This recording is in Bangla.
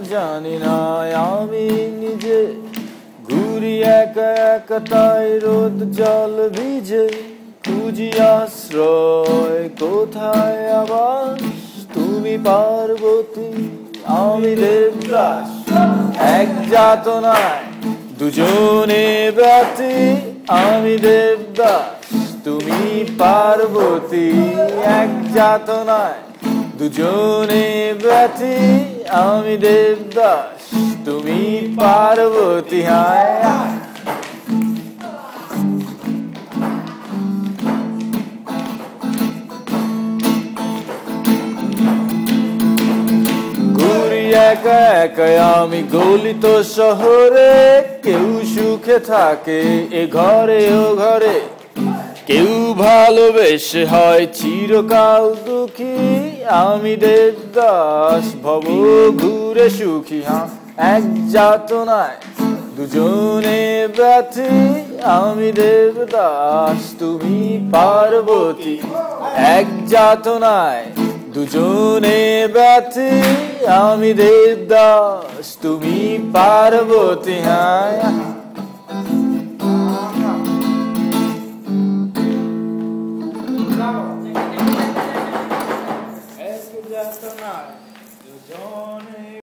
জানি না আমি নিজে ঘুরি একা একা তাই রোদ জল ভিজে খুঁজি আশ্রয় কোথায় আবার তুমি পার্বতী আমি দেবদাস এক যাতনায় দুজনে ব্যথী আমি দেবদাস তুমি পার্বতী এক যাতনায় দুজনে ব্যথী আমি দেবদাস তুমি পার্বতী হায় ঘুরি একা একা আমি গলিত শহরে কেউ সুখে থাকে এ ঘরে ও ঘরে কেউ ভালোবেসে হয় চিরকাল দুঃখী আমি দেবদাস ভব ঘুরে সুখী এক যাতনায় দুজনে ব্যথী আমি দেবদাস তুমি পার্বতী এক যাতনায় দুজনে ব্যথী আমি দেবদাস তুমি পার্বতী হায়